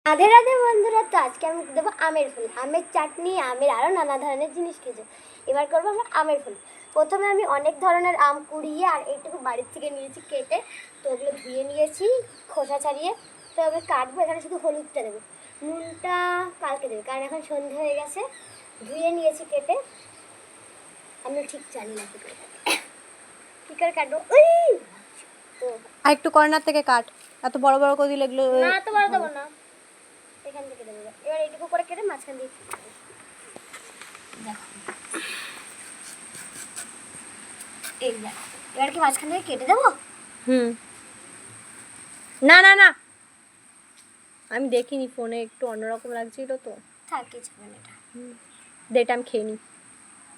রাধে রাধে বন্ধুরা, তো আজকে আমি দেবো আমের ফুল, আমের চাটনি, আমের আরও নানা ধরনের জিনিস খেয়েছে। এবার করবো আমরা আমের ফুল। প্রথমে আমি অনেক ধরনের আম কুড়িয়ে আর এইটুকু বাড়ির থেকে নিয়েছি কেটে, তো ওগুলো ধুয়ে নিয়েছি খোসা ছাড়িয়ে। তো আমি কাটবো, এখানে শুধু হলুদটা দেবো, নুনটা কালকে দেবে কারণ এখন সন্ধে হয়ে গেছে। ধুয়ে নিয়েছি কেটে, আমি ঠিক জানি না কী করে কাটবো। তো আর একটু কর্নার থেকে কাট, এত বড় বড় করে দিলে এগুলো না, এত বড় দেবো না, এখান থেকে দেবো। এবার এইটুকু করে কেটে মাঝখান দিয়ে দেখো, এই দেখো, এবার কি মাঝখান থেকে কেটে দেবো? না না না, আমি দেখিনি, ফোনে একটু অন্যরকম লাগছিল তো। থাক, কিছু না, এটা এটা আমি খেয়ে নিই,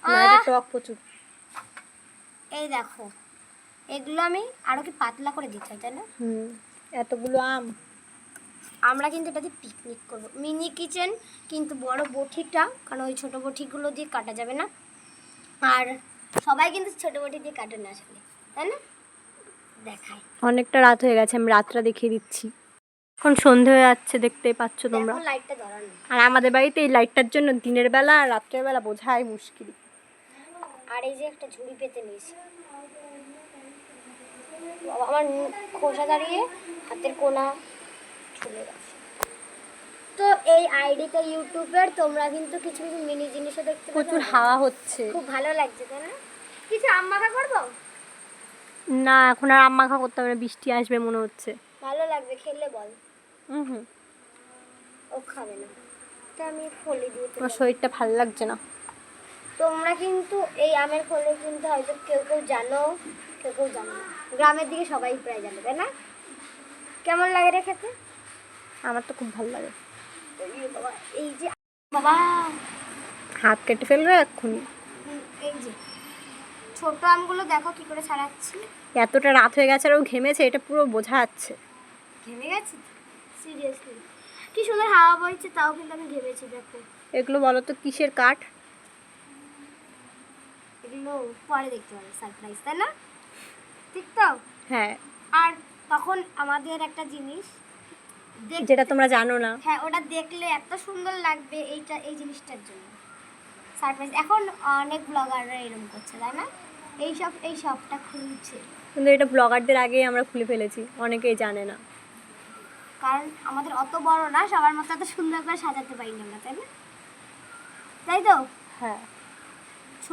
না এটা টক প্রচুর। এই দেখো, এগুলো আমি আরও কি পাতলা করে দিতে হয়, তাই না? এতগুলো আম আমরা কিন্তু এটা দিয়ে পিকনিক করবো, মিনি কিচেন, কিন্তু বড় বটিটা, কারণ ওই ছোটো বটিগুলো দিয়ে কাটা যাবে না। আর সবাই কিন্তু ছোটো বটি দিয়ে কাটে না আসলে, তাই না? দেখায়, অনেকটা রাত হয়ে গেছে, আমি রাতটা দেখিয়ে দিচ্ছি। এখন সন্ধে হয়ে যাচ্ছে, দেখতেই পাচ্ছ তোমরা। লাইটটা ধরানো, আর আমাদের বাড়িতে এই লাইটটার জন্য দিনের বেলা আর রাত্রের বেলা বোঝাই মুশকিল। আর এই যে একটা ঝুড়ি পেতে নিয়েছি, আমার খোসা দাঁড়িয়ে হাতের কোনা চলে গেছে। তো এই আইডিতে ইউটিউবের তোমরা কিন্তু কিছু কিছু মিনি জিনিসও দেখতে পাচ্ছ। প্রচুর হাওয়া হচ্ছে, খুব ভালো লাগছে, তাই না? কিছু আম মাখা করবো না এখন আর আম মাখা করতে হবে না, বৃষ্টি আসবে মনে হচ্ছে। ভালো লাগবে খেলে, বল। হুম, ও খাবে না, তা আমি ফলি দিয়ে আমার শরীরটা ভালো লাগছে না। তোমরা কিন্তু এই আমের ফলে কিন্তু হয়তো কেউ কেউ জানো, কেউ কেউ জানো না। গ্রামের দিকে সবাই প্রায় জানে, তাই না? কেমন লাগে রে খেতে? আমার তো খুব ভালো লাগে। বাবা, এই যে বাবা, হাত কেটে ফেলবে এক্ষুনি। এই যে ছোট আমগুলো দেখো কি করে ছাড়াচ্ছি। এতটা রাত হয়ে গেছে আর ও ঘেমেছে, এটা পুরো বোঝা যাচ্ছে। ঘেমে গেছে সিরিয়াসলি, কি সুন্দর হাওয়া বইছে, তাও কিন্তু আমি ঘেমেছি। দেখো এগুলো বলো তো কিসের কাঠ? এগুলো পরে দেখতে পাবে, সারপ্রাইজ, তাই না? ঠিক তো? হ্যাঁ, আর তখন আমাদের একটা জিনিস যেটা তোমরা জানো না। হ্যাঁ, ওটা দেখলে এত সুন্দর লাগবে, এইটা এই জিনিসটার জন্য সারপ্রাইজ। এখন অনেক ব্লগাররা এরকম করছে, তাই না? এই সবটা খুলছে, কিন্তু এটা ব্লগারদের আগেই আমরা খুলে ফেলেছি, অনেকেই জানে না। কারণ আমাদের অত বড় না, সবার মতো এত সুন্দর করে সাজাতে পারি না, তাই না? তাই তো? হ্যাঁ,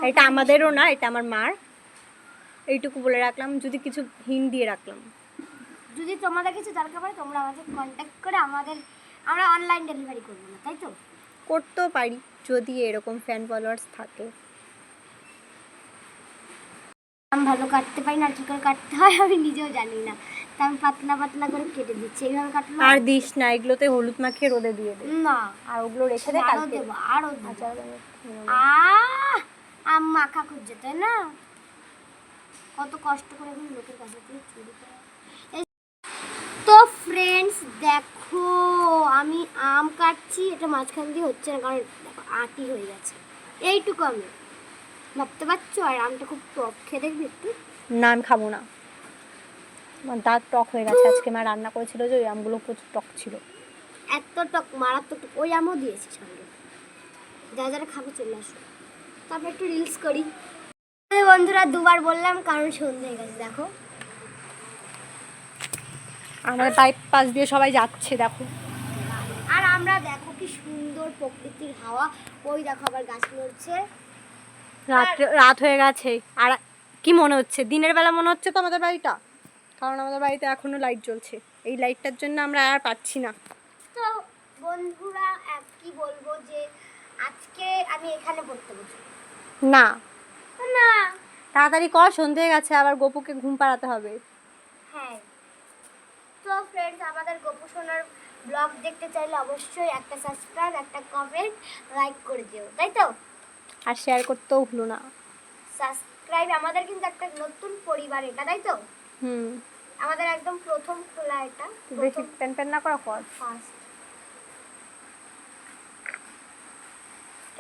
এটা আমাদেরও না, এটা আমার মার। এইটুকু বলে রাখলাম, যদি কিছু হিন্ট দিয়ে রাখলাম। যদি তোমাদের কিছু দরকার পড়ে তোমরা আমাদের কন্ট্যাক্ট করে আমরা অনলাইন ডেলিভারি করবো না, তাই তো? করতেও পারি যদি এরকম ফ্যান ফলোয়ার্স থাকে। আমি ভালো কাটতে পারি না, আর কী করে কাটতে হয় আমি নিজেও জানি না, তা আমি পাতলা পাতলা করে কেটে দিচ্ছি। এইভাবে কাটলো আর দিস না, এগুলোতে হলুদ মাখিয়ে রোদে দিয়ে দে। না, আর ওগুলো রেখে দে, আরও কালকে দেবো, আরও দেবো। আচ্ছা, আম মাখা খুঁজছে, তাই না? কত কষ্ট করে আমি লোকের কাছে থেকে চুরি করে। তো ফ্রেন্ডস দেখো, আমি আম কাটছি, এটা মাঝখান দিয়ে হচ্ছে না, কারণ দেখো আটি হয়ে গেছে এইটুকু। আমি ভাবতে পারছো, আর আমটা খুব টক, খেয়ে দেখবি একটু। না আমি খাবো না, আমার দাঁত টক হয়ে গেছে। আজকে মা রান্না করেছিল যে ওই আমগুলো প্রচুর টক ছিল। এত টক, মারাত্মক টক। ওই আমও দিয়েছি সঙ্গে, যারা যারা খাবো চলে আসো। তারপর একটু রিলস করি। বন্ধুরা, দুবার বললাম কারণ সন্ধে হয়ে গেছে। দেখো আমাদের বাইপাস দিয়ে সবাই যাচ্ছে, দেখো। আর আমরা দেখো কি সুন্দর প্রকৃতির হাওয়া, ওই দেখো আবার গাছ নড়ছে। রাত হয়ে গেছে, আর কি মনে হচ্ছে? দিনের বেলা মনে হচ্ছে তো আমাদের বাড়িটা, কারণ আমাদের বাড়িতে এখনো লাইট জ্বলছে। এই লাইটটার জন্য আমরা আর পাচ্ছি না। তো বন্ধুরা, কি বলবো, যে আজকে আমি এখানে পড়তে বসি না না। তাড়াতাড়ি কর, সন্ধে হয়ে গেছে, আবার গপুকে ঘুম পাড়াতে হবে। হ্যাঁ, তো ফ্রেন্ডস, আমাদের গপু সোনার ব্লগ দেখতে চাইলে অবশ্যই একটা সাবস্ক্রাইব, একটা কমেন্ট, লাইক করে দিও, তাই তো? আর শেয়ার করতেও ভুলো না। সাবস্ক্রাইব, আমাদের কিন্তু একটা নতুন পরিবার এটা, তাই তো? আমাদের একদম প্রথম খোলা এটা, বেশি প্যান প্যান না করা কর। ফার্স্ট।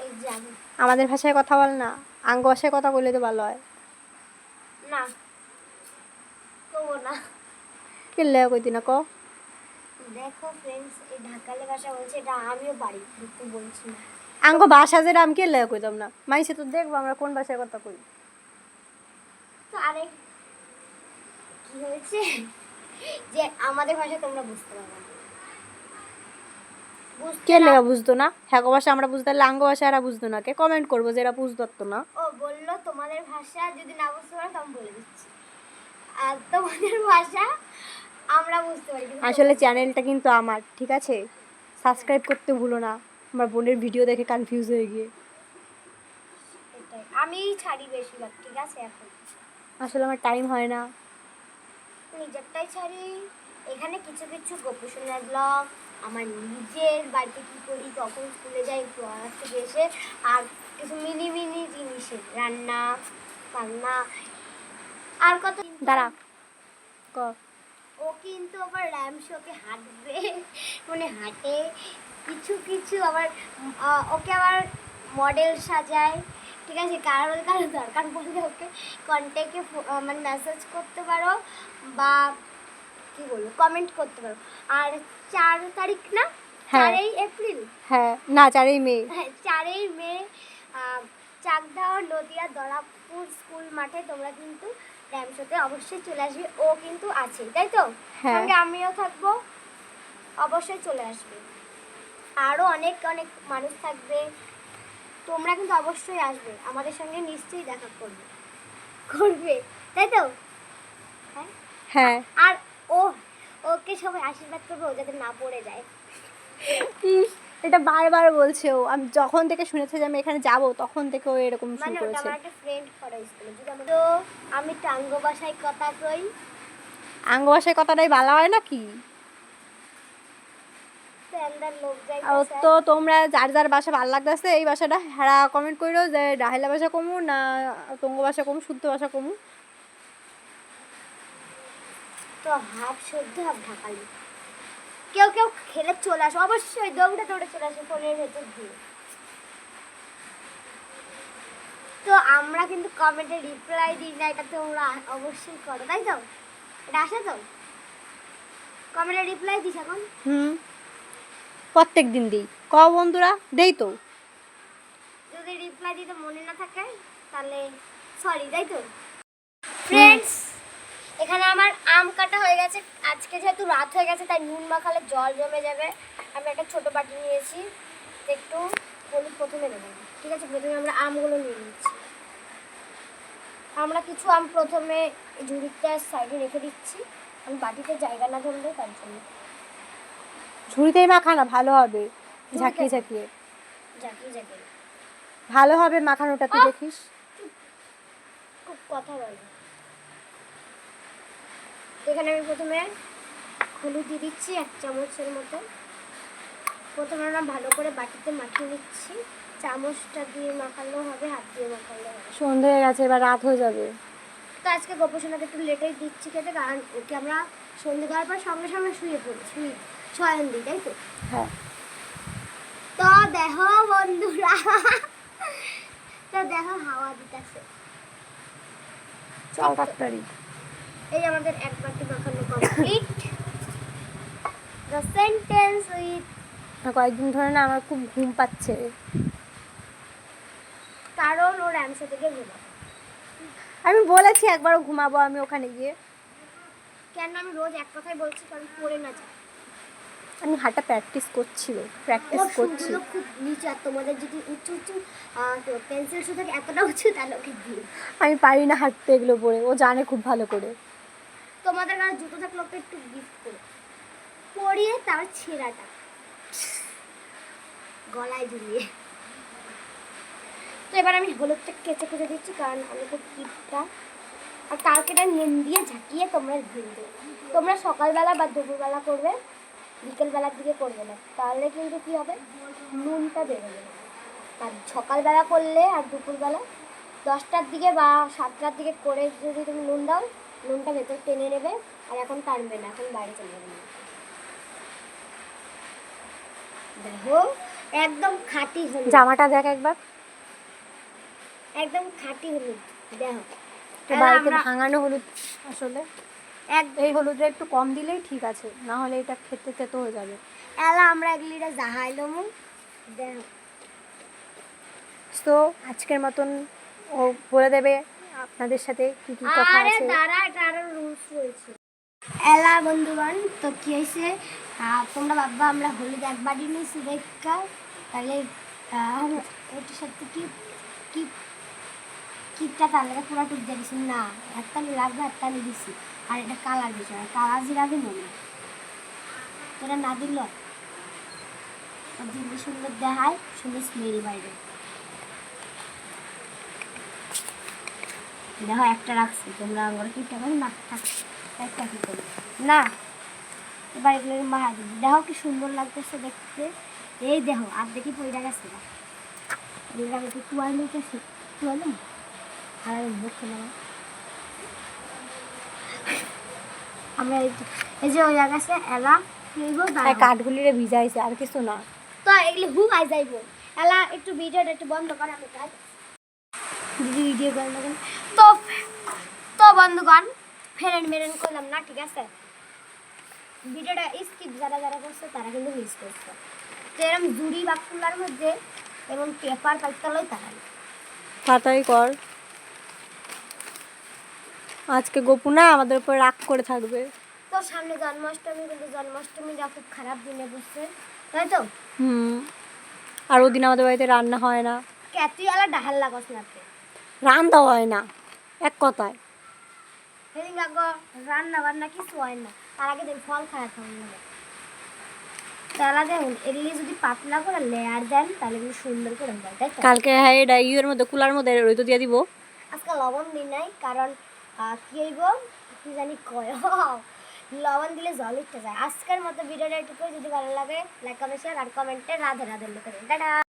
এই যে আমাদের ভাষায় কথা বল না, আঙ্গ ভাষায় কথা বললে তো ভালো হয়। না, কবো না। কেলে কই দিনা ক দেখো ফ্রেন্ডস, এই ঢাকালে ভাষা বলছে, এটা আমিও পারি কিন্তু বলছি না। আঙ্গ ভাষা যেটা আমি কেলে কইতাম না, মাইসে তো দেখবো আমরা কোন ভাষায় কথা কই। তো আরেক কি হয়েছে যে আমাদের ভাষা তোমরা বুঝতে পারবে না। বুঝতে কে না, লেগা বুঝতো না? হ্যাঁ ভাষা আমরা বুঝতে পারলে আঙ্গ ভাষা এরা বুঝতো না, কে কমেন্ট করবো যে এরা বুঝতো না। ও বললো তোমাদের ভাষা যদি না বুঝতে পারো তো আমি বলে দিচ্ছি, আর তোমাদের ভাষা আমরা বুঝতে পারি কিন্তু আসলে চ্যানেলটা কিন্তু আমার, ঠিক আছে? সাবস্ক্রাইব করতে ভুলো না, আমার বোনের ভিডিও দেখে কনফিউজ হয়ে গিয়ে। এটাই আমি ছাড়ি বেশিরভাগ, ঠিক আছে? এখন আসলে আমার টাইম হয় না। নিজেরটাই ছাড়ি, এখানে কিছু কিছু গোপসোনার ব্লগ, আমার নিজের বাড়িতে কী করি, কখন স্কুলে যাই, পড়ার থেকে এসে, আর কিছু মিনি মিনি জিনিসের রান্না বান্না আর কত। দাঁড়া ক। ও কিন্তু আবার র্যাম শোকে হাঁটবে, মানে হাঁটে কিছু কিছু আবার ওকে আবার মডেল সাজায়, ঠিক আছে? কারো কারো দরকার পড়লে ওকে কন্ট্যাক্টে মানে মেসেজ করতে পারো বা কি বলবো কমেন্ট করতে পারো। আর 4 তারিখ না, হ্যাঁ। 4 এপ্রিল, হ্যাঁ না 4ই মে। হ্যাঁ 4 মে চাকদাহ নদিয়া দরাপুর স্কুল মাঠে তোমরা কিন্তু ড্যাম শোতে অবশ্যই চলে আসবে। ও কিন্তু আছে, তাই তো? হ্যাঁ। সঙ্গে আমিও থাকবো, অবশ্যই চলে আসবে। আরও অনেক অনেক মানুষ থাকবে, তোমরা কিন্তু অবশ্যই আসবে, আমাদের সঙ্গে নিশ্চয়ই দেখা করবে করবে, তাই তো? হ্যাঁ। হ্যাঁ। আর ও ওকে সবাই আশীর্বাদ করবে ও যাতে না পড়ে যায়। ইস, এটা বারবার বলছে ও, আমি যখন থেকে শুনেছে যে আমি এখানে যাব তখন থেকে ও এরকম শুরু মানে ওটা করেছে। আমার একটা ফ্রেন্ড করে স্কুলে, যদি তো আমি টাঙ্গ ভাষায় কথা কই। আঙ্গ ভাষায় কথাটাই ভালো হয় নাকি? স্যান্ডার লোক আর যাইতেছে, তো তোমরা যার যার ভাষা ভালো লাগতেছে এই ভাষাটা হারা কমেন্ট করো যে ডাহেলা ভাষা কমু না তঙ্গ ভাষা কমু, শুদ্ধ ভাষা কমু। তো হাফ সদ্য হাফ ঢাকালি। কেউ কেউ খেলে চলে আসো, অবশ্যই দৌড়ে দৌড়ে চলে আসো ফোনের ভেতর দিয়ে। তো আমরা কিন্তু কমেন্টে রিপ্লাই দিই না, এটা তোমরা অবশ্যই করো, তাই তো? এটা আসে তো কমেন্টে রিপ্লাই দিস এখন। প্রত্যেক দিন দিই, ক বন্ধুরা দেই তো। যদি রিপ্লাই দিতে মনে না থাকে তাহলে সরি, তাই তো? ফ্রেন্ডস, এখানে আমার আম কাটা হয়ে গেছে। আজকে যেহেতু রাত হয়ে গেছে তাই নুন মাখালে জল জমে যাবে। আমি একটা ছোটো বাটি নিয়েছি, তো একটু হলুদ প্রথমে দেবো, ঠিক আছে? প্রথমে আমরা আমগুলো নিয়ে নিচ্ছি। আমরা কিছু আম প্রথমে ঝুড়িতে সাইডে রেখে দিচ্ছি, আমি বাটিতে জায়গা না ধরলে তার জন্য। ঝুড়িতেই মাখানা ভালো হবে, ঝাঁকিয়ে ঝাঁকিয়ে ঝাঁকিয়ে ঝাঁকিয়ে ভালো হবে মাখানোটা, তুই দেখিস। খুব কথা বলে। এখানে আমি প্রথমে হলুদ দিয়ে দিচ্ছি 1 চামচের মতো। প্রথমে আমরা ভালো করে বাটিতে মাখিয়ে নিচ্ছি, চামচটা দিয়ে মাখানো হবে, হাত দিয়ে মাখানো হবে। সন্ধে হয়ে গেছে, এবার রাত হয়ে যাবে। তো আজকে গোপসোনাকে একটু লেটেই দিচ্ছি খেতে, কারণ ওকে আমরা সন্ধে দেওয়ার পর সঙ্গে সঙ্গে শয়ন দিই, তাই তো? হ্যাঁ। তো দেখো বন্ধুরা, তো দেখো হাওয়া দিতেছে। চল ডাক্তারি। এই আমাদের এক বাটি মাখানো কমপ্লিট। দ্য সেন্টেন্স উইথ, কয়েকদিন ধরে না আমার খুব ঘুম পাচ্ছে। কারণ ওর অ্যামসা থেকে ঘুমাবো। আমি বলেছি একবারও ঘুমাবো আমি ওখানে গিয়ে। কেন আমি রোজ এক কথাই বলছি, কারণ পড়ে না যায়। আমি হাঁটা প্র্যাকটিস করছি। ওর শুগুলো খুব নিচু, আর তোমাদের যদি উঁচু উঁচু পেন্সিল শু থাকে এতটা উঁচু, তাহলে ওকে দিও। আমি পারি না হাঁটতে এগুলো পরে, ও জানে খুব ভালো করে। তোমাদের কাছে জুতো থাকলে ওকে একটু গিফট করো, পরিয়ে তার ছেঁড়াটা গলায় ঝুলিয়ে। তো এবার আমি হলুদটা কেচে কেচে দিচ্ছি, কারণ আমি খুব টিপটা, আর কালকেটা নুন দিয়ে ঝাঁকিয়ে তোমরা ধুয়ে দেবে। তোমরা সকালবেলা বা দুপুরবেলা করবে, বিকেলবেলার দিকে করবে না, তাহলে কিন্তু কী হবে, নুনটা বেরোবে। আর সকালবেলা করলে আর দুপুরবেলা 10টার দিকে বা 7টার দিকে করে যদি তুমি নুন দাও, নুনটা ভেতর টেনে নেবে, আর এখন টানবে না, এখন বাইরে চলে যাবে। দেখো একদম খাঁটি হলুদ, জামাটা দেখ একবার, একদম খাঁটি হলুদ। দেখো বাড়িতে ভাঙানো হলুদ আসলে। এক এই হলুদটা একটু কম দিলেই ঠিক আছে, না হলে এটা খেতে তেতো হয়ে যাবে। এলা আমরা এগুলিটা জাহাইলাম দেখ। তো আজকের মতন ও বলে দেবে আপনাদের সাথে কি কি কথা আরে আছে। দাঁড়া, এটা আরো রুলস রয়েছে। এলা বন্ধুগণ, তো কি হয়েছে, তোমরা ভাববা আমরা হলুদ একবারই নিয়েছি দেখা, তাহলে এটার সাথে কি কি কিটটা তাহলে পুরো টুক দিয়ে দিছি না, একটা লাগবে, একটা নিয়ে দিছি। আর এটা কালার বিষয়, কালার জিরা দিন না, এটা না দিল দিলে সুন্দর দেখায়, সুন্দর স্মেল বাইরে। দেখো একটা রাখছি, তোমরা আমার কি টাকা না থাক একটা কি করবে না, এবার এগুলো বাহা দিবি। দেখো কি সুন্দর লাগতেছে দেখতে। এই দেখো আর দেখি পয়সা গেছে না, এগুলো আমি একটু টুয়াল নিতেছি, টুয়াল আর মুখে না আমরা এই যে ওই গেছে এলা ফেলবো কাঠগুলিরে ভিজাইছে আর কিছু না। তো এগুলি হু আই যাইব। এলা একটু ভিডিওটা একটু বন্ধ কর, আমি তাই ভিডিও করে নেবেন। তো তো বন্ধুগণ, ফেরেন মেরেন করলাম না, ঠিক আছে। ভিডিওটা স্কিপ যারা যারা করছে তারা কিন্তু মিস করছে। তো এরকম জুড়ি বা কুলার মধ্যে এবং পেপার পাইতালই তারা তাড়াতাড়ি কর, আজকে গোপু না আমাদের উপর রাগ করে থাকবে। তো সামনে জন্মাষ্টমী, কিন্তু জন্মাষ্টমীটা খুব খারাপ দিনে বসছে, তাই তো। আর ওদিন আমাদের বাড়িতে রান্না হয় না। কে তুই এলা ডাহাল লাগস না কে, রান্না হয় না এক কথায়। সেদিন আগে রান্না বান্না কিছু হয় না, তার আগে দিন ফল খাওয়া থাকবে। তাহলে দেখুন এগুলি যদি পাতলা করে লেয়ার দেন তাহলে কিন্তু সুন্দর করে হয়, তাই তো। কালকে হ্যাঁ এটা ইয়ের মধ্যে কুলার মধ্যে রইতো দিয়ে দিব। আজকে লবণ দিই নাই, কারণ কি হইব কি জানি কয় লবণ দিলে জল উঠতে যায়। আজকের মতো ভিডিওটা এটুকুই, যদি ভালো লাগে লাইক কমেন্ট শেয়ার আর কমেন্টে রাধে রাধে লিখে দিন। টাটা।